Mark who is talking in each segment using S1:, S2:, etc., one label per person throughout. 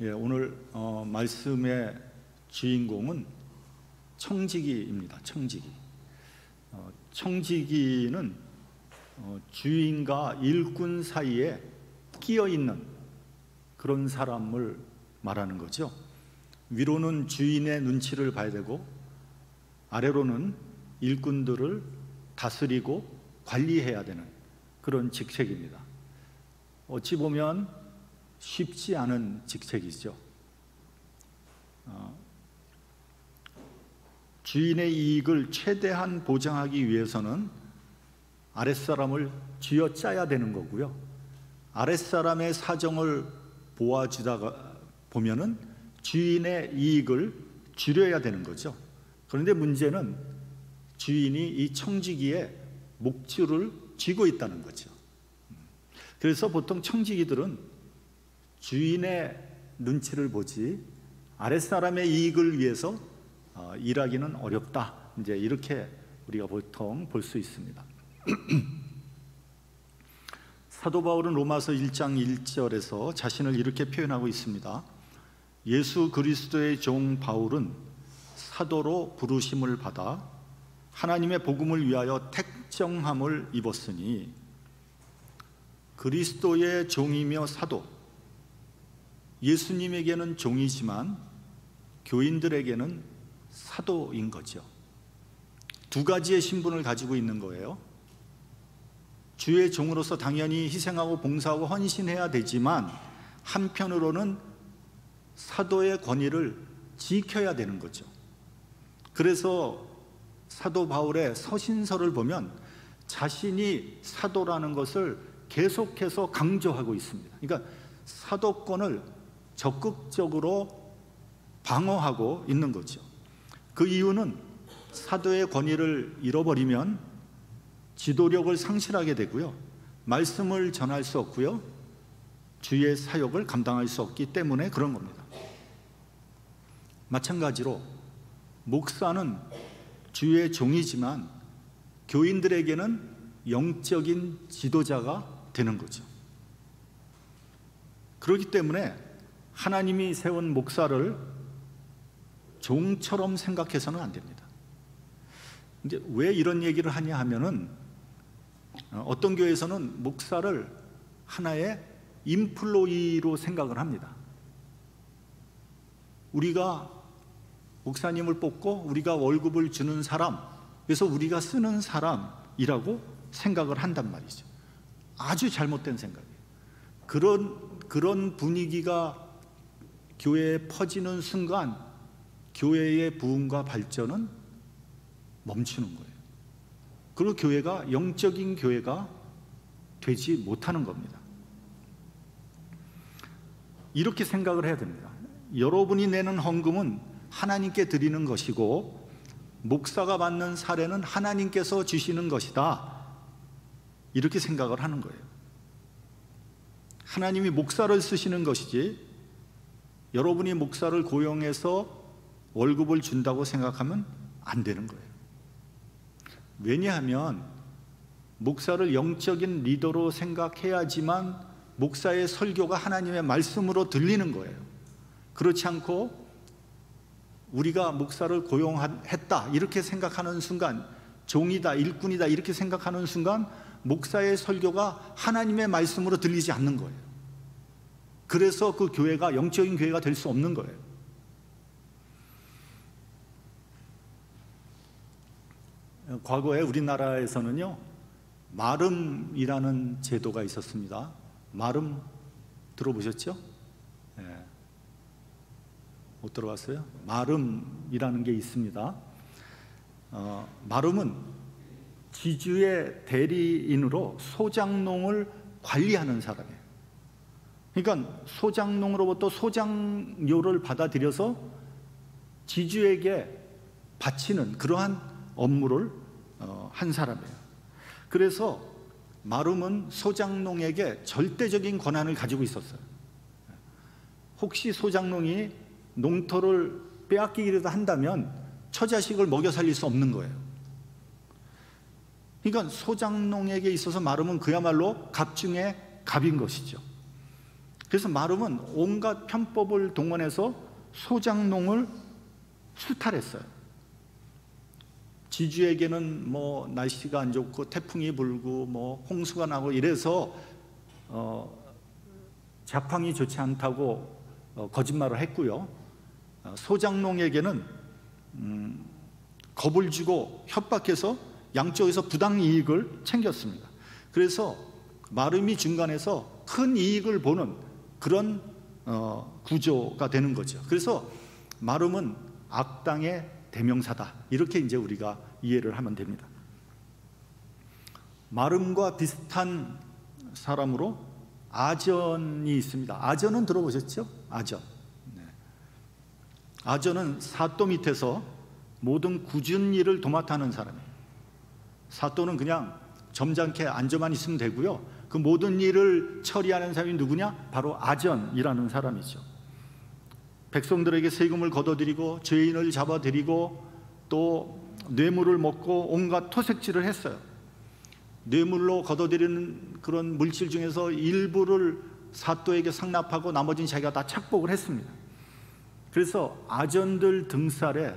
S1: 오늘 말씀의 주인공은 청지기입니다. 청지기. 청지기는 주인과 일꾼 사이에 끼어 있는 그런 사람을 말하는 거죠. 위로는 주인의 눈치를 봐야 되고 아래로는 일꾼들을 다스리고 관리해야 되는 그런 직책입니다. 어찌 보면 쉽지 않은 직책이죠. 주인의 이익을 최대한 보장하기 위해서는 아랫사람을 쥐어짜야 되는 거고요. 아랫사람의 사정을 보아주다가 보면은 주인의 이익을 줄여야 되는 거죠. 그런데 문제는 주인이 이 청지기에 목줄을 쥐고 있다는 거죠. 그래서 보통 청지기들은 주인의 눈치를 보지 아랫사람의 이익을 위해서 일하기는 어렵다. 이제 이렇게 우리가 보통 볼 수 있습니다. 사도 바울은 로마서 1장 1절에서 자신을 이렇게 표현하고 있습니다. 예수 그리스도의 종 바울은 사도로 부르심을 받아 하나님의 복음을 위하여 택정함을 입었으니 그리스도의 종이며 사도, 예수님에게는 종이지만 교인들에게는 사도인 거죠. 두 가지의 신분을 가지고 있는 거예요. 주의 종으로서 당연히 희생하고 봉사하고 헌신해야 되지만 한편으로는 사도의 권위를 지켜야 되는 거죠. 그래서 사도 바울의 서신서를 보면 자신이 사도라는 것을 계속해서 강조하고 있습니다. 그러니까 사도권을 적극적으로 방어하고 있는 거죠. 그 이유는 사도의 권위를 잃어버리면 지도력을 상실하게 되고요, 말씀을 전할 수 없고요, 주의 사역을 감당할 수 없기 때문에 그런 겁니다. 마찬가지로 목사는 주의 종이지만 교인들에게는 영적인 지도자가 되는 거죠. 그렇기 때문에 하나님이 세운 목사를 종처럼 생각해서는 안 됩니다. 이제 왜 이런 얘기를 하냐 하면은 어떤 교회에서는 목사를 하나의 인플로이로 생각을 합니다. 우리가 목사님을 뽑고 우리가 월급을 주는 사람, 그래서 우리가 쓰는 사람이라고 생각을 한단 말이죠. 아주 잘못된 생각이에요. 그런 분위기가 교회에 퍼지는 순간 교회의 부흥과 발전은 멈추는 거예요. 그리고 교회가 영적인 교회가 되지 못하는 겁니다. 이렇게 생각을 해야 됩니다. 여러분이 내는 헌금은 하나님께 드리는 것이고 목사가 받는 사례는 하나님께서 주시는 것이다. 이렇게 생각을 하는 거예요. 하나님이 목사를 쓰시는 것이지 여러분이 목사를 고용해서 월급을 준다고 생각하면 안 되는 거예요. 왜냐하면 목사를 영적인 리더로 생각해야지만 목사의 설교가 하나님의 말씀으로 들리는 거예요. 그렇지 않고 우리가 목사를 고용했다 이렇게 생각하는 순간, 종이다, 일꾼이다 이렇게 생각하는 순간 목사의 설교가 하나님의 말씀으로 들리지 않는 거예요. 그래서 그 교회가 영적인 교회가 될 수 없는 거예요. 과거에 우리나라에서는요, 마름이라는 제도가 있었습니다. 마름 들어보셨죠? 네. 못 들어봤어요? 마름이라는 게 있습니다. 마름은 지주의 대리인으로 소장농을 관리하는 사람이에요. 그러니까 소장농으로부터 소장료를 받아들여서 지주에게 바치는 그러한 업무를 한 사람이에요. 그래서 마름은 소장농에게 절대적인 권한을 가지고 있었어요. 혹시 소장농이 농토를 빼앗기기라도 한다면 처자식을 먹여 살릴 수 없는 거예요. 그러니까 소장농에게 있어서 마름은 그야말로 갑 중에 갑인 것이죠. 그래서 마름은 온갖 편법을 동원해서 소작농을 수탈했어요. 지주에게는 뭐 날씨가 안 좋고 태풍이 불고 뭐 홍수가 나고 이래서 작황이 좋지 않다고 거짓말을 했고요. 소작농에게는 겁을 주고 협박해서 양쪽에서 부당 이익을 챙겼습니다. 그래서 마름이 중간에서 큰 이익을 보는 그런 구조가 되는 거죠. 그래서 마름은 악당의 대명사다, 이렇게 이제 우리가 이해를 하면 됩니다. 마름과 비슷한 사람으로 아전이 있습니다. 아전은 들어보셨죠? 아전. 아전은 사또 밑에서 모든 굳은 일을 도맡아하는 사람이에요. 사또는 그냥 점잖게 앉아만 있으면 되고요, 그 모든 일을 처리하는 사람이 누구냐? 바로 아전이라는 사람이죠. 백성들에게 세금을 걷어들이고 죄인을 잡아들이고 또 뇌물을 먹고 온갖 토색질을 했어요. 뇌물로 걷어들이는 그런 물질 중에서 일부를 사또에게 상납하고 나머지는 자기가 다 착복을 했습니다. 그래서 아전들 등살에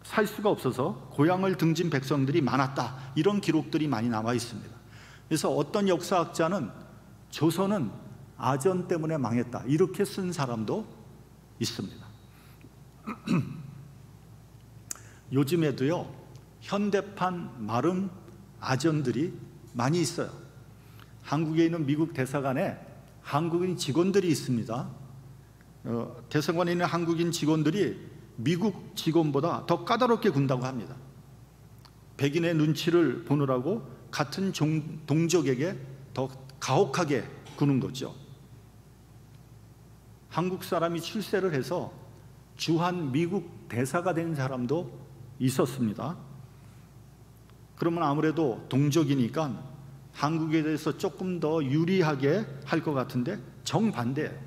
S1: 살 수가 없어서 고향을 등진 백성들이 많았다, 이런 기록들이 많이 남아 있습니다. 그래서 어떤 역사학자는 조선은 아전 때문에 망했다, 이렇게 쓴 사람도 있습니다. 요즘에도요, 현대판 마름 아전들이 많이 있어요. 한국에 있는 미국 대사관에 한국인 직원들이 있습니다. 대사관에 있는 한국인 직원들이 미국 직원보다 더 까다롭게 군다고 합니다. 백인의 눈치를 보느라고 같은 동족에게 더 가혹하게 구는 거죠. 한국 사람이 출세를 해서 주한 미국 대사가 된 사람도 있었습니다. 그러면 아무래도 동족이니까 한국에 대해서 조금 더 유리하게 할 것 같은데 정반대예요.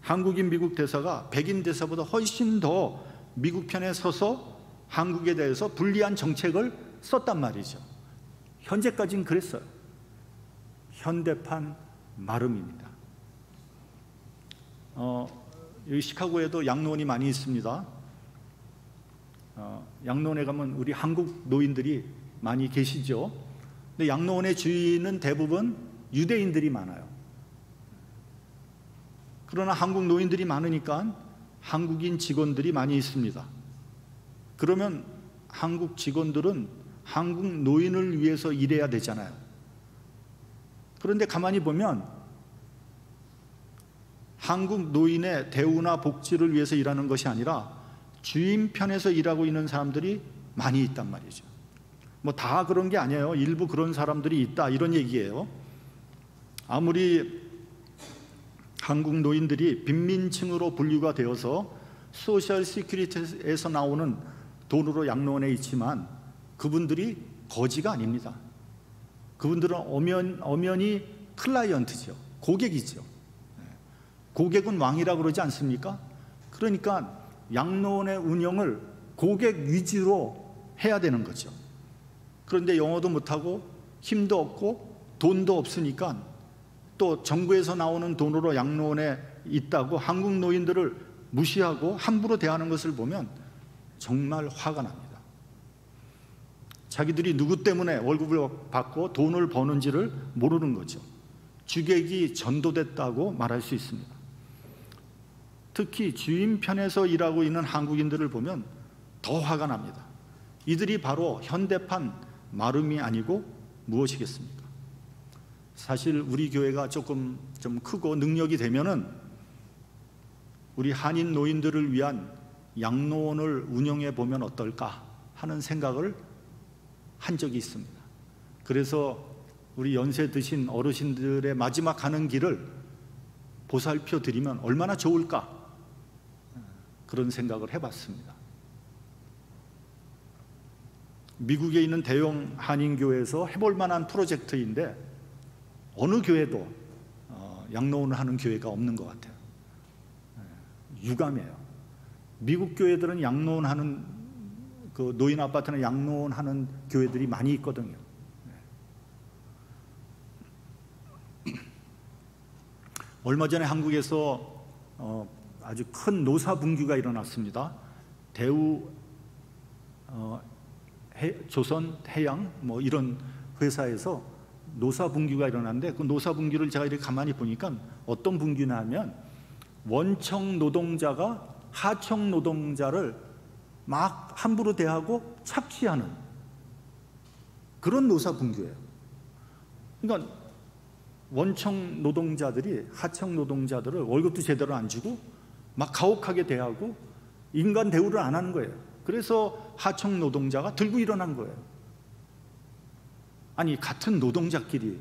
S1: 한국인 미국 대사가 백인 대사보다 훨씬 더 미국 편에 서서 한국에 대해서 불리한 정책을 썼단 말이죠. 현재까지는 그랬어요. 현대판 마름입니다. 여기 시카고에도 양로원이 많이 있습니다. 양로원에 가면 우리 한국 노인들이 많이 계시죠. 근데 양로원의 주인은 대부분 유대인들이 많아요. 그러나 한국 노인들이 많으니까 한국인 직원들이 많이 있습니다. 그러면 한국 직원들은 한국 노인을 위해서 일해야 되잖아요. 그런데 가만히 보면 한국 노인의 대우나 복지를 위해서 일하는 것이 아니라 주인 편에서 일하고 있는 사람들이 많이 있단 말이죠. 뭐 다 그런 게 아니에요. 일부 그런 사람들이 있다, 이런 얘기예요. 아무리 한국 노인들이 빈민층으로 분류가 되어서 소셜 시큐리티에서 나오는 돈으로 양로원에 있지만 그분들이 거지가 아닙니다. 그분들은 엄연히 클라이언트죠. 고객이죠. 고객은 왕이라고 그러지 않습니까? 그러니까 양로원의 운영을 고객 위주로 해야 되는 거죠. 그런데 영어도 못하고 힘도 없고 돈도 없으니까 또 정부에서 나오는 돈으로 양로원에 있다고 한국 노인들을 무시하고 함부로 대하는 것을 보면 정말 화가 납니다. 자기들이 누구 때문에 월급을 받고 돈을 버는지를 모르는 거죠. 주객이 전도됐다고 말할 수 있습니다. 특히 주인 편에서 일하고 있는 한국인들을 보면 더 화가 납니다. 이들이 바로 현대판 마름이 아니고 무엇이겠습니까? 사실 우리 교회가 조금 좀 크고 능력이 되면은 우리 한인 노인들을 위한 양로원을 운영해 보면 어떨까 하는 생각을 한 적이 있습니다. 그래서 우리 연세 드신 어르신들의 마지막 가는 길을 보살펴 드리면 얼마나 좋을까, 그런 생각을 해봤습니다. 미국에 있는 대형 한인교회에서 해볼 만한 프로젝트인데 어느 교회도 양로원을 하는 교회가 없는 것 같아요. 유감이에요. 미국 교회들은 양로원 하는, 그 노인 아파트는 양로원 하는 교회들이 많이 있거든요. 얼마 전에 한국에서 아주 큰 노사 붕괴가 일어났습니다. 대우 조선 해양 뭐 이런 회사에서 노사 붕괴가 일어났는데, 그 노사 붕괴를 제가 이렇게 가만히 보니까 어떤 붕괴냐 하면 원청 노동자가 하청 노동자를 막 함부로 대하고 착취하는 그런 노사 붕괴예요. 그러니까 원청 노동자들이 하청 노동자들을 월급도 제대로 안 주고 막 가혹하게 대하고 인간 대우를 안 하는 거예요. 그래서 하청 노동자가 들고 일어난 거예요. 아니, 같은 노동자끼리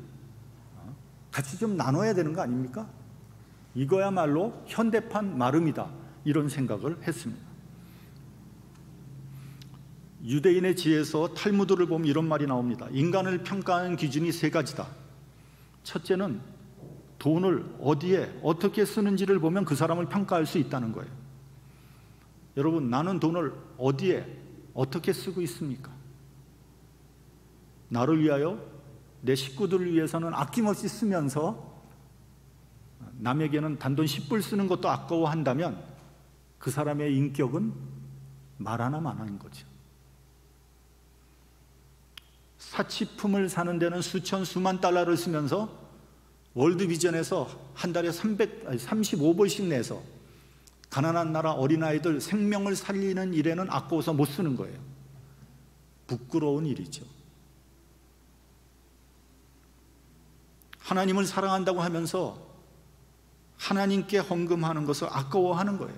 S1: 같이 좀 나눠야 되는 거 아닙니까? 이거야말로 현대판 마름이다, 이런 생각을 했습니다. 유대인의 지혜에서 탈무드를 보면 이런 말이 나옵니다. 인간을 평가하는 기준이 세 가지다. 첫째는 돈을 어디에 어떻게 쓰는지를 보면 그 사람을 평가할 수 있다는 거예요. 여러분, 나는 돈을 어디에 어떻게 쓰고 있습니까? 나를 위하여, 내 식구들을 위해서는 아낌없이 쓰면서 남에게는 단돈 10불 쓰는 것도 아까워한다면 그 사람의 인격은 말 하나 많은 거죠. 사치품을 사는 데는 수천 수만 달러를 쓰면서 월드비전에서 한 달에 35불씩 내서 가난한 나라 어린아이들 생명을 살리는 일에는 아까워서 못 쓰는 거예요. 부끄러운 일이죠. 하나님을 사랑한다고 하면서 하나님께 헌금하는 것을 아까워하는 거예요.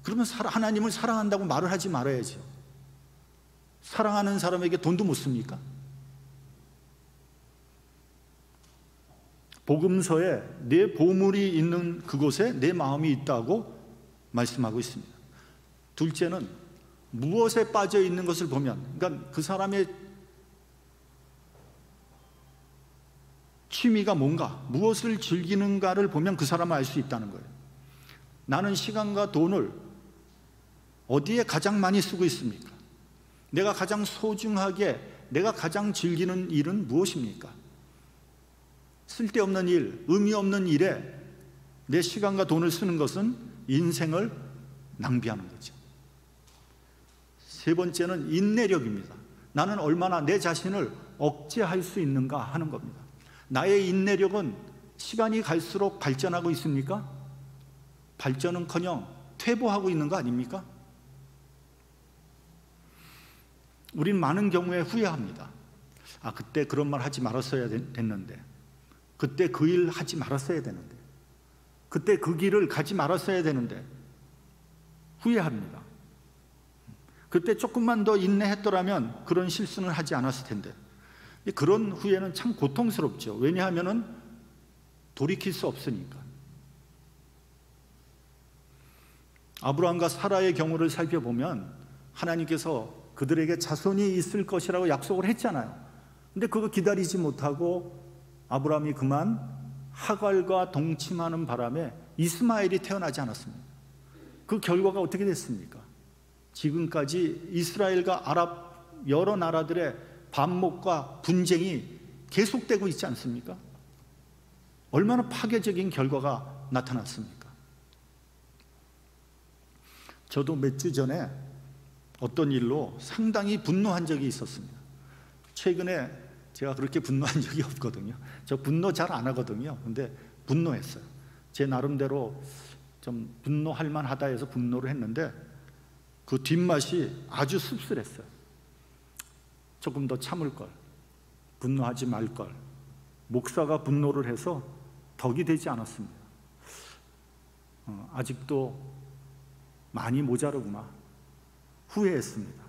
S1: 그러면 하나님을 사랑한다고 말을 하지 말아야죠. 사랑하는 사람에게 돈도 못 씁니까? 복음서에 내 보물이 있는 그곳에 내 마음이 있다고 말씀하고 있습니다. 둘째는 무엇에 빠져 있는 것을 보면, 그러니까 그 사람의 취미가 뭔가, 무엇을 즐기는가를 보면 그 사람을 알 수 있다는 거예요. 나는 시간과 돈을 어디에 가장 많이 쓰고 있습니까? 내가 가장 소중하게, 내가 가장 즐기는 일은 무엇입니까? 쓸데없는 일, 의미 없는 일에 내 시간과 돈을 쓰는 것은 인생을 낭비하는 거죠. 세 번째는 인내력입니다. 나는 얼마나 내 자신을 억제할 수 있는가 하는 겁니다. 나의 인내력은 시간이 갈수록 발전하고 있습니까? 발전은커녕 퇴보하고 있는 거 아닙니까? 우린 많은 경우에 후회합니다. 아, 그때 그런 말 하지 말았어야 됐는데, 그때 그 일 하지 말았어야 되는데, 그때 그 길을 가지 말았어야 되는데, 후회합니다. 그때 조금만 더 인내했더라면 그런 실수는 하지 않았을 텐데. 그런 후회는 참 고통스럽죠. 왜냐하면 돌이킬 수 없으니까. 아브라함과 사라의 경우를 살펴보면 하나님께서 그들에게 자손이 있을 것이라고 약속을 했잖아요. 근데 그거 기다리지 못하고 아브라함이 그만 하갈과 동침하는 바람에 이스마엘이 태어나지 않았습니다. 그 결과가 어떻게 됐습니까? 지금까지 이스라엘과 아랍 여러 나라들의 반목과 분쟁이 계속되고 있지 않습니까? 얼마나 파괴적인 결과가 나타났습니까? 저도 몇 주 전에 어떤 일로 상당히 분노한 적이 있었습니다. 최근에 제가 그렇게 분노한 적이 없거든요. 저 분노 잘 안 하거든요. 근데 분노했어요. 제 나름대로 좀 분노할 만하다 해서 분노를 했는데 그 뒷맛이 아주 씁쓸했어요. 조금 더 참을 걸, 분노하지 말 걸. 목사가 분노를 해서 덕이 되지 않았습니다. 아직도 많이 모자르구나, 후회했습니다.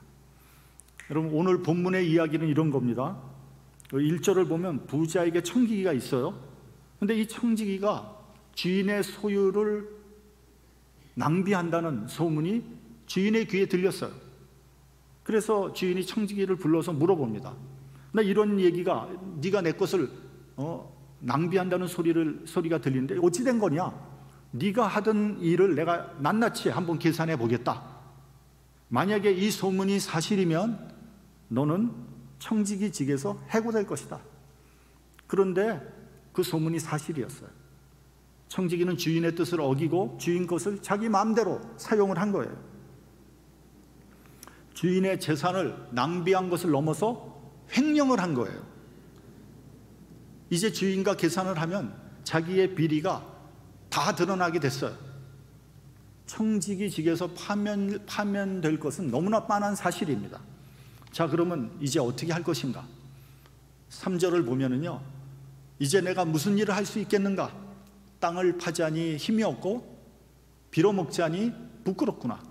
S1: 여러분, 오늘 본문의 이야기는 이런 겁니다. 1절을 보면 부자에게 청지기가 있어요. 근데 이 청지기가 주인의 소유를 낭비한다는 소문이 주인의 귀에 들렸어요. 그래서 주인이 청지기를 불러서 물어봅니다. 나 이런 얘기가, 네가 내 것을 낭비한다는 소리가 들리는데 어찌 된 거냐? 네가 하던 일을 내가 낱낱이 한번 계산해 보겠다. 만약에 이 소문이 사실이면 너는 청지기 직에서 해고될 것이다. 그런데 그 소문이 사실이었어요. 청지기는 주인의 뜻을 어기고 주인 것을 자기 마음대로 사용을 한 거예요. 주인의 재산을 낭비한 것을 넘어서 횡령을 한 거예요. 이제 주인과 계산을 하면 자기의 비리가 다 드러나게 됐어요. 청지기직에서 파면될 것은 너무나 뻔한 사실입니다. 자, 그러면 이제 어떻게 할 것인가? 3절을 보면은요, 이제 내가 무슨 일을 할 수 있겠는가? 땅을 파자니 힘이 없고 빌어먹자니 부끄럽구나.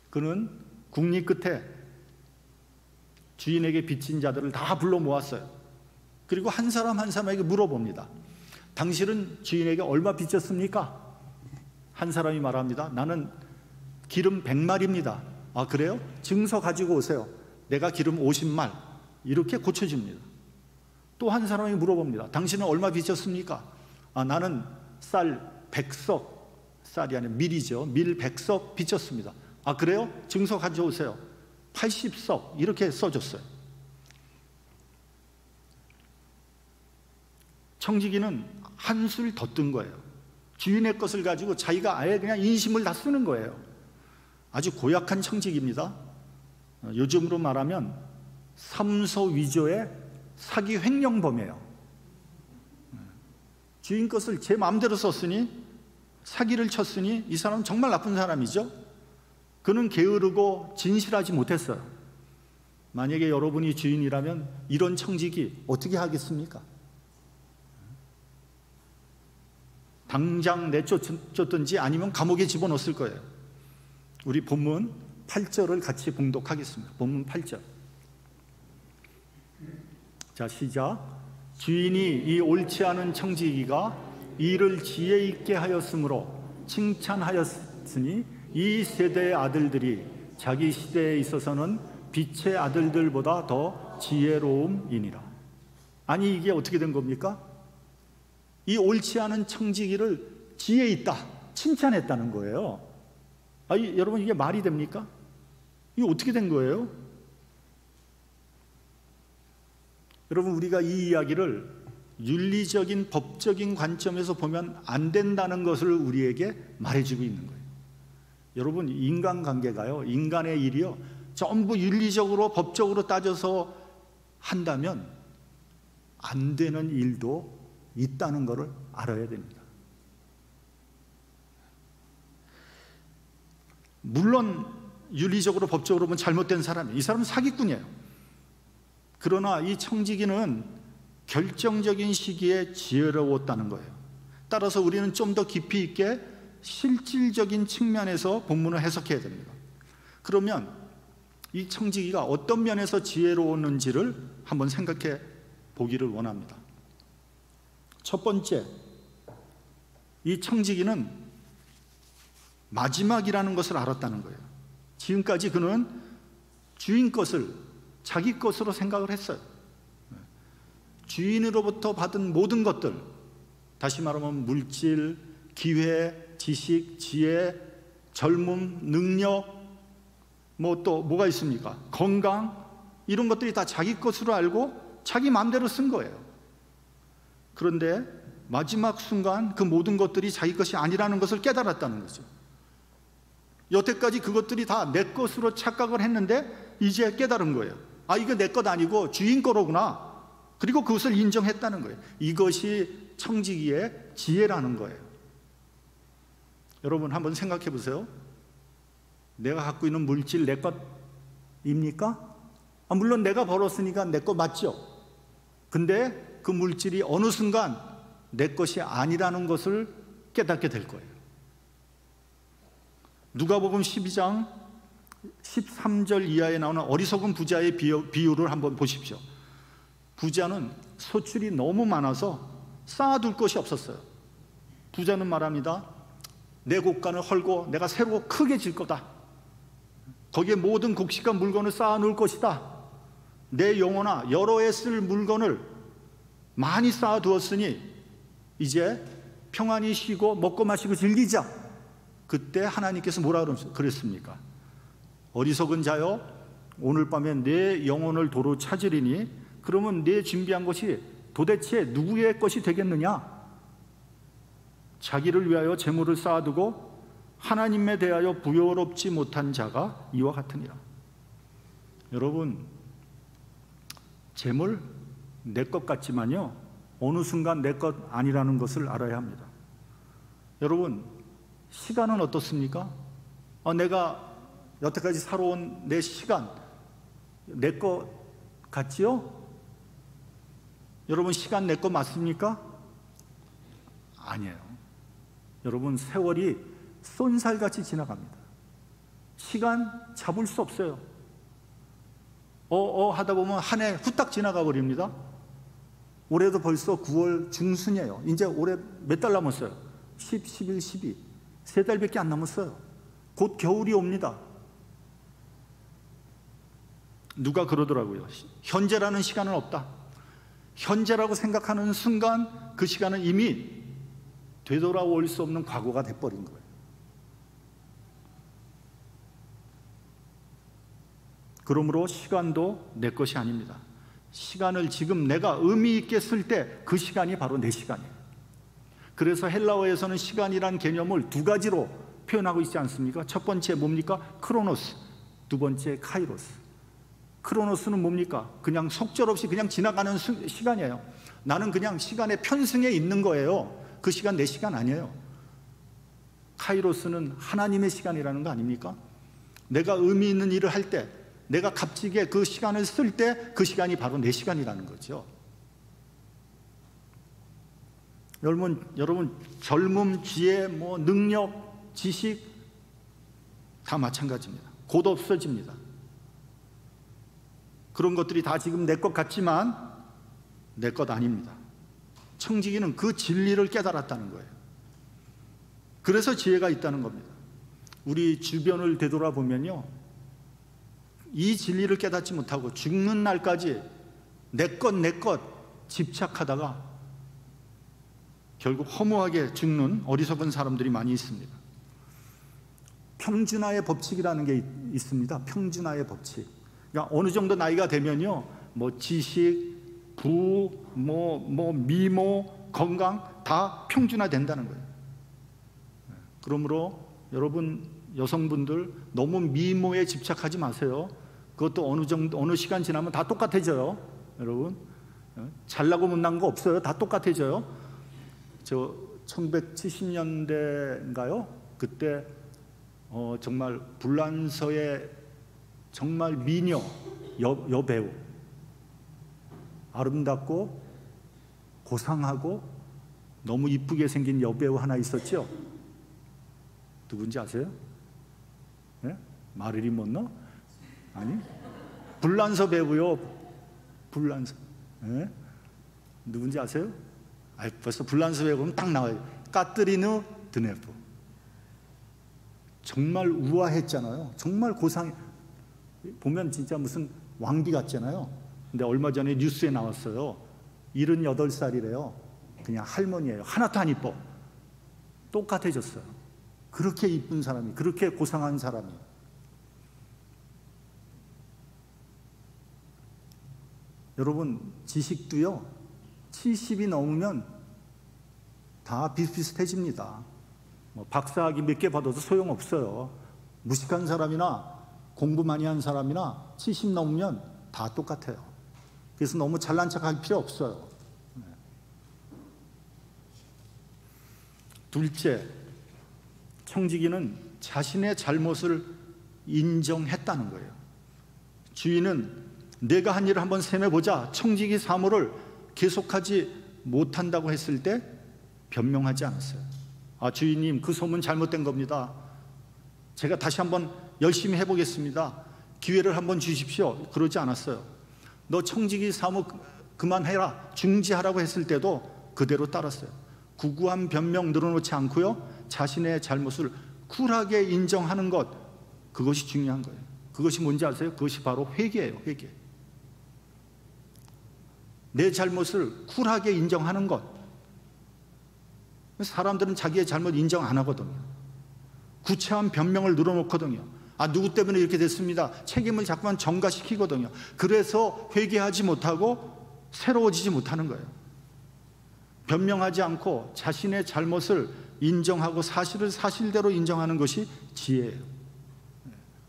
S1: 그는 국리 끝에 주인에게 빚진 자들을 다 불러 모았어요. 그리고 한 사람 한 사람에게 물어봅니다. 당신은 주인에게 얼마 빚졌습니까? 한 사람이 말합니다. 나는 기름 100말입니다. 아, 그래요? 증서 가지고 오세요. 내가 기름 50말. 이렇게 고쳐줍니다. 또 한 사람이 물어봅니다. 당신은 얼마 빚졌습니까? 아, 나는 쌀 100석, 쌀이 아니라 밀이죠. 밀 100석 빚졌습니다. 아, 그래요? 증서 가져오세요. 80석. 이렇게 써줬어요. 청지기는 한술 더 뜬 거예요. 주인의 것을 가지고 자기가 아예 그냥 인심을 다 쓰는 거예요. 아주 고약한 청지기입니다. 요즘으로 말하면 삼소 위조의 사기 횡령범이에요. 주인 것을 제 마음대로 썼으니, 사기를 쳤으니 이 사람은 정말 나쁜 사람이죠. 그는 게으르고 진실하지 못했어요. 만약에 여러분이 주인이라면 이런 청지기 어떻게 하겠습니까? 당장 내쫓든지 아니면 감옥에 집어넣었을 거예요. 우리 본문 8절을 같이 봉독하겠습니다. 본문 8절. 자, 시작. 주인이 이 옳지 않은 청지기가 이를 지혜 있게 하였으므로 칭찬하였으니 이 세대의 아들들이 자기 시대에 있어서는 빛의 아들들보다 더 지혜로움이니라. 아니, 이게 어떻게 된 겁니까? 이 옳지 않은 청지기를 지혜 있다 칭찬했다는 거예요. 아니, 여러분, 이게 말이 됩니까? 이게 어떻게 된 거예요? 여러분, 우리가 이 이야기를 윤리적인 법적인 관점에서 보면 안 된다는 것을 우리에게 말해주고 있는 거예요. 여러분, 인간관계가요, 인간의 일이요, 전부 윤리적으로 법적으로 따져서 한다면 안 되는 일도 있다는 것을 알아야 됩니다. 물론 윤리적으로 법적으로 보면 잘못된 사람이에요. 이 사람은 사기꾼이에요. 그러나 이 청지기는 결정적인 시기에 지혜로웠다는 거예요. 따라서 우리는 좀 더 깊이 있게 실질적인 측면에서 본문을 해석해야 됩니다. 그러면 이 청지기가 어떤 면에서 지혜로웠는지를 한번 생각해 보기를 원합니다. 첫 번째, 이 청지기는 마지막이라는 것을 알았다는 거예요. 지금까지 그는 주인 것을 자기 것으로 생각을 했어요. 주인으로부터 받은 모든 것들, 다시 말하면 물질, 기회, 지식, 지혜, 젊음, 능력, 또 뭐가 있습니까? 건강, 이런 것들이 다 자기 것으로 알고 자기 마음대로 쓴 거예요. 그런데 마지막 순간 그 모든 것들이 자기 것이 아니라는 것을 깨달았다는 거죠. 여태까지 그것들이 다 내 것으로 착각을 했는데 이제 깨달은 거예요. 아, 이거 내 것 아니고 주인 거로구나. 그리고 그것을 인정했다는 거예요. 이것이 청지기의 지혜라는 거예요. 여러분, 한번 생각해 보세요. 내가 갖고 있는 물질 내 것입니까? 물론 내가 벌었으니까 내 것 맞죠. 근데 그 물질이 어느 순간 내 것이 아니라는 것을 깨닫게 될 거예요. 누가복음 12장 13절 이하에 나오는 어리석은 부자의 비유를 한번 보십시오. 부자는 소출이 너무 많아서 쌓아둘 것이 없었어요. 부자는 말합니다. 내 곳간을 헐고 내가 새로 크게 질 거다. 거기에 모든 곡식과 물건을 쌓아놓을 것이다. 내 영혼아, 여러 해 쓸 물건을 많이 쌓아두었으니 이제 평안히 쉬고 먹고 마시고 즐기자. 그때 하나님께서 뭐라 그랬습니까? 어리석은 자여, 오늘 밤에 내 영혼을 도로 찾으리니 그러면 내 준비한 것이 도대체 누구의 것이 되겠느냐? 자기를 위하여 재물을 쌓아두고 하나님에 대하여 부요롭지 못한 자가 이와 같으니라. 여러분, 재물 내 것 같지만요, 어느 순간 내 것 아니라는 것을 알아야 합니다. 여러분, 시간은 어떻습니까? 내가 여태까지 살아온 내 시간 내 것 같지요? 여러분, 시간 내 것 맞습니까? 아니에요. 여러분, 세월이 쏜살같이 지나갑니다. 시간 잡을 수 없어요. 하다 보면 한 해 후딱 지나가 버립니다. 올해도 벌써 9월 중순이에요. 이제 올해 몇 달 남았어요? 10, 11, 12. 3달밖에 안 남았어요. 곧 겨울이 옵니다. 누가 그러더라고요. 현재라는 시간은 없다. 현재라고 생각하는 순간 그 시간은 이미 되돌아올 수 없는 과거가 돼버린 거예요. 그러므로 시간도 내 것이 아닙니다. 시간을 지금 내가 의미 있게 쓸 때 그 시간이 바로 내 시간이에요. 그래서 헬라어에서는 시간이란 개념을 두 가지로 표현하고 있지 않습니까? 첫 번째 뭡니까? 크로노스. 두 번째 카이로스. 크로노스는 뭡니까? 그냥 속절없이 그냥 지나가는 시간이에요. 나는 그냥 시간의 편승에 있는 거예요. 그 시간 내 시간 아니에요. 카이로스는 하나님의 시간이라는 거 아닙니까? 내가 의미 있는 일을 할 때, 내가 값지게 그 시간을 쓸 때 그 시간이 바로 내 시간이라는 거죠. 여러분 젊음, 지혜, 능력, 지식 다 마찬가지입니다. 곧 없어집니다. 그런 것들이 다 지금 내 것 같지만 내 것 아닙니다. 청지기는 그 진리를 깨달았다는 거예요. 그래서 지혜가 있다는 겁니다. 우리 주변을 되돌아보면요, 이 진리를 깨닫지 못하고 죽는 날까지 내 것 집착하다가 결국 허무하게 죽는 어리석은 사람들이 많이 있습니다. 평준화의 법칙이라는 게 있습니다. 평준화의 법칙. 그러니까 어느 정도 나이가 되면요, 지식, 부, 미모, 건강 다 평준화된다는 거예요. 그러므로 여러분 여성분들 너무 미모에 집착하지 마세요. 그것도 어느 시간 지나면 다 똑같아져요. 여러분, 잘나고 못난 거 없어요. 다 똑같아져요. 저 1970년대인가요? 그때 정말 불란서의 정말 미녀 여배우, 아름답고 고상하고 너무 이쁘게 생긴 여배우 하나 있었죠? 누군지 아세요? 네? 마릴린 먼로? 아니, 불란서 배우요. 불란서. 네? 누군지 아세요? 벌써 불란서 배우면 딱 나와요. 까트리누 드네프. 정말 우아했잖아요. 정말 고상, 보면 진짜 무슨 왕비 같잖아요. 근데 얼마 전에 뉴스에 나왔어요. 78살이래요. 그냥 할머니예요. 하나도 안 이뻐. 똑같아졌어요. 그렇게 이쁜 사람이, 그렇게 고상한 사람이. 여러분, 지식도요, 70이 넘으면 다 비슷비슷해집니다. 박사학위 몇 개 받아도 소용없어요. 무식한 사람이나 공부 많이 한 사람이나 70 넘으면 다 똑같아요. 그래서 너무 잘난 척할 필요 없어요. 둘째, 청지기는 자신의 잘못을 인정했다는 거예요. 주인은 내가 한 일을 한번 셈해보자, 청지기 사모를 계속하지 못한다고 했을 때 변명하지 않았어요. 주인님, 그 소문 잘못된 겁니다. 제가 다시 한번 열심히 해보겠습니다. 기회를 한번 주십시오. 그러지 않았어요. 너 청지기 사모 그만해라, 중지하라고 했을 때도 그대로 따랐어요. 구구한 변명 늘어놓지 않고요, 자신의 잘못을 쿨하게 인정하는 것, 그것이 중요한 거예요. 그것이 뭔지 아세요? 그것이 바로 회개예요. 회개. 내 잘못을 쿨하게 인정하는 것. 사람들은 자기의 잘못 인정 안 하거든요. 구체한 변명을 늘어놓거든요. 누구 때문에 이렇게 됐습니다. 책임을 자꾸만 전가시키거든요. 그래서 회개하지 못하고 새로워지지 못하는 거예요. 변명하지 않고 자신의 잘못을 인정하고 사실을 사실대로 인정하는 것이 지혜예요.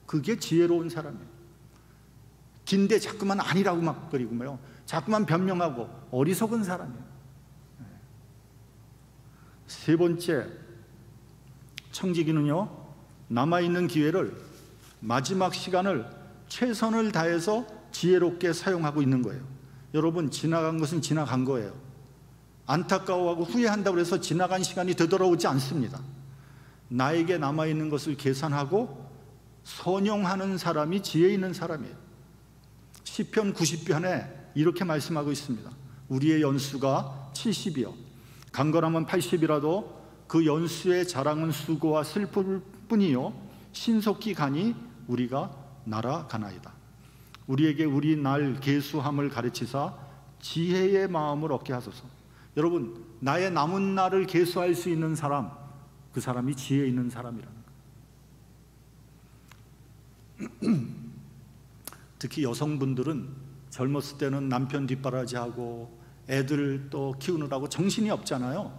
S1: 그게 지혜로운 사람이에요. 긴데 자꾸만 아니라고 막 그리고요, 자꾸만 변명하고 어리석은 사람이에요. 세 번째, 청지기는요, 남아있는 기회를, 마지막 시간을 최선을 다해서 지혜롭게 사용하고 있는 거예요. 여러분, 지나간 것은 지나간 거예요. 안타까워하고 후회한다고 해서 지나간 시간이 되돌아오지 않습니다. 나에게 남아있는 것을 계산하고 선용하는 사람이 지혜 있는 사람이에요. 시편 90편에 이렇게 말씀하고 있습니다. 우리의 연수가 70이요 강건하면 80이라도 그 연수의 자랑은 수고와 슬픔일 뿐이요 신속히 가니 우리가 날아가나이다. 우리에게 우리 날 계수함을 가르치사 지혜의 마음을 얻게 하소서. 여러분, 나의 남은 날을 계수할 수 있는 사람, 그 사람이 지혜 있는 사람이라는 거예요. 특히 여성분들은 젊었을 때는 남편 뒷바라지하고 애들 또 키우느라고 정신이 없잖아요.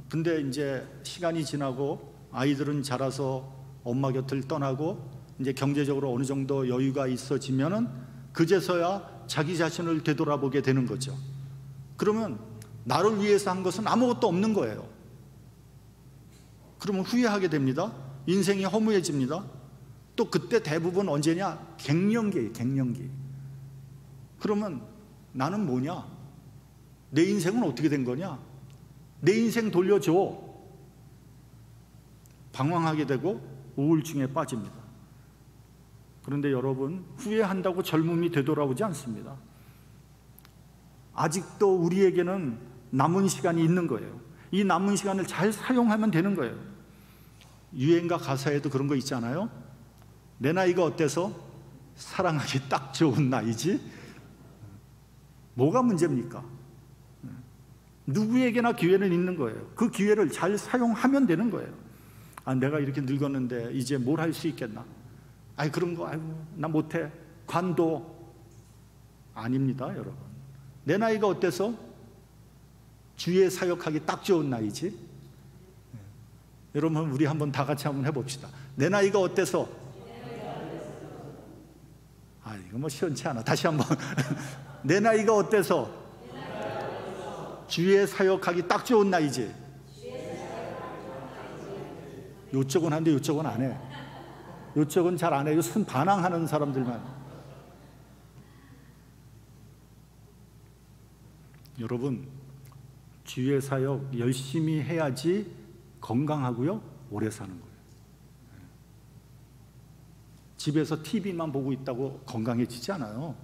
S1: 근데 이제 시간이 지나고 아이들은 자라서 엄마 곁을 떠나고 이제 경제적으로 어느 정도 여유가 있어지면은 그제서야 자기 자신을 되돌아보게 되는 거죠. 그러면 나를 위해서 한 것은 아무것도 없는 거예요. 그러면 후회하게 됩니다. 인생이 허무해집니다. 또 그때 대부분 언제냐? 갱년기예요, 갱년기. 그러면 나는 뭐냐? 내 인생은 어떻게 된 거냐? 내 인생 돌려줘. 방황하게 되고 우울증에 빠집니다. 그런데 여러분, 후회한다고 젊음이 되돌아오지 않습니다. 아직도 우리에게는 남은 시간이 있는 거예요. 이 남은 시간을 잘 사용하면 되는 거예요. 유행가 가사에도 그런 거 있잖아요. 내 나이가 어때서 사랑하기 딱 좋은 나이지? 뭐가 문제입니까? 누구에게나 기회는 있는 거예요. 그 기회를 잘 사용하면 되는 거예요. 아, 내가 이렇게 늙었는데 이제 뭘 할 수 있겠나? 아이, 그런 거, 아이고, 나 못해. 관도. 아닙니다, 여러분. 내 나이가 어때서 주의 사역하기 딱 좋은 나이지? 여러분, 우리 한번 다 같이 한번 해봅시다. 내 나이가 어때서? 아, 이거 뭐 시원치 않아. 다시 한번. 내 나이가 어때서? 주의 사역하기 딱 좋은 나이지? 요쪽은 한데 요쪽은 안 해. 요쪽은 잘 안 해요. 순 반항하는 사람들만. 여러분, 주의 사역 열심히 해야지 건강하고요, 오래 사는 거예요. 집에서 TV만 보고 있다고 건강해지지 않아요.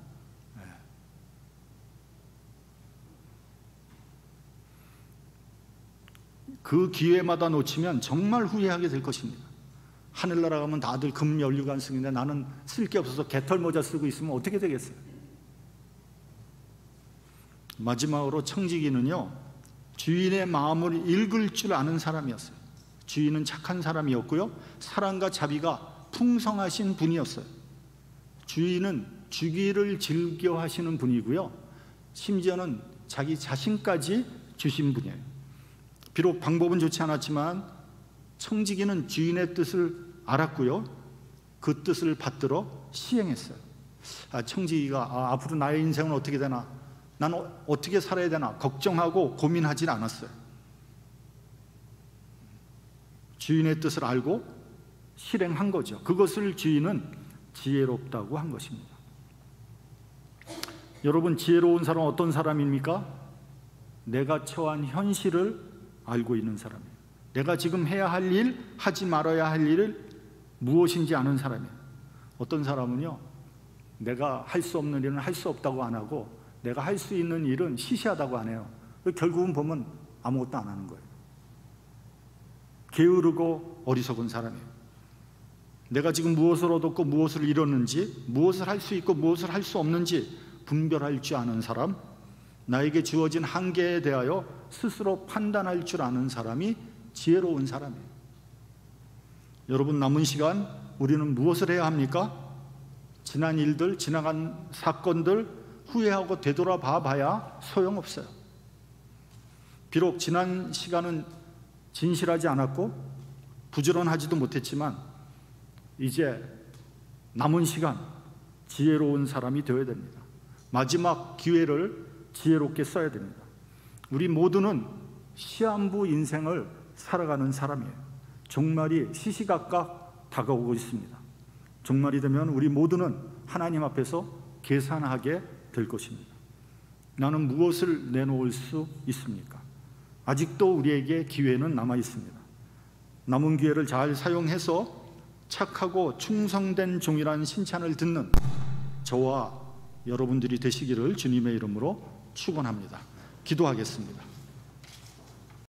S1: 그 기회마다 놓치면 정말 후회하게 될 것입니다. 하늘나라 가면 다들 금 연류관 쓰는데 나는 쓸 게 없어서 개털 모자 쓰고 있으면 어떻게 되겠어요? 마지막으로 청지기는요, 주인의 마음을 읽을 줄 아는 사람이었어요. 주인은 착한 사람이었고요, 사랑과 자비가 풍성하신 분이었어요. 주인은 주기를 즐겨 하시는 분이고요, 심지어는 자기 자신까지 주신 분이에요. 비록 방법은 좋지 않았지만 청지기는 주인의 뜻을 알았고요, 그 뜻을 받들어 시행했어요. 청지기가 앞으로 나의 인생은 어떻게 되나, 나는 어떻게 살아야 되나 걱정하고 고민하지 않았어요. 주인의 뜻을 알고 실행한 거죠. 그것을 주인은 지혜롭다고 한 것입니다. 여러분, 지혜로운 사람은 어떤 사람입니까? 내가 처한 현실을 알고 있는 사람이에요. 내가 지금 해야 할 일, 하지 말아야 할 일을 무엇인지 아는 사람이에요. 어떤 사람은요, 내가 할 수 없는 일은 할 수 없다고 안 하고 내가 할 수 있는 일은 시시하다고 안 해요. 결국은 보면 아무것도 안 하는 거예요. 게으르고 어리석은 사람이에요. 내가 지금 무엇을 얻었고 무엇을 잃었는지, 무엇을 할 수 있고 무엇을 할 수 없는지 분별할 줄 아는 사람, 나에게 주어진 한계에 대하여 스스로 판단할 줄 아는 사람이 지혜로운 사람이에요. 여러분, 남은 시간 우리는 무엇을 해야 합니까? 지난 일들, 지나간 사건들 후회하고 되돌아봐 봐야 소용없어요. 비록 지난 시간은 진실하지 않았고 부지런하지도 못했지만 이제 남은 시간 지혜로운 사람이 되어야 됩니다. 마지막 기회를 지혜롭게 써야 됩니다. 우리 모두는 시한부 인생을 살아가는 사람이에요. 종말이 시시각각 다가오고 있습니다. 종말이 되면 우리 모두는 하나님 앞에서 계산하게 될 것입니다. 나는 무엇을 내놓을 수 있습니까? 아직도 우리에게 기회는 남아 있습니다. 남은 기회를 잘 사용해서 착하고 충성된 종이라는 칭찬을 듣는 저와 여러분들이 되시기를 주님의 이름으로 축원합니다. 기도하겠습니다.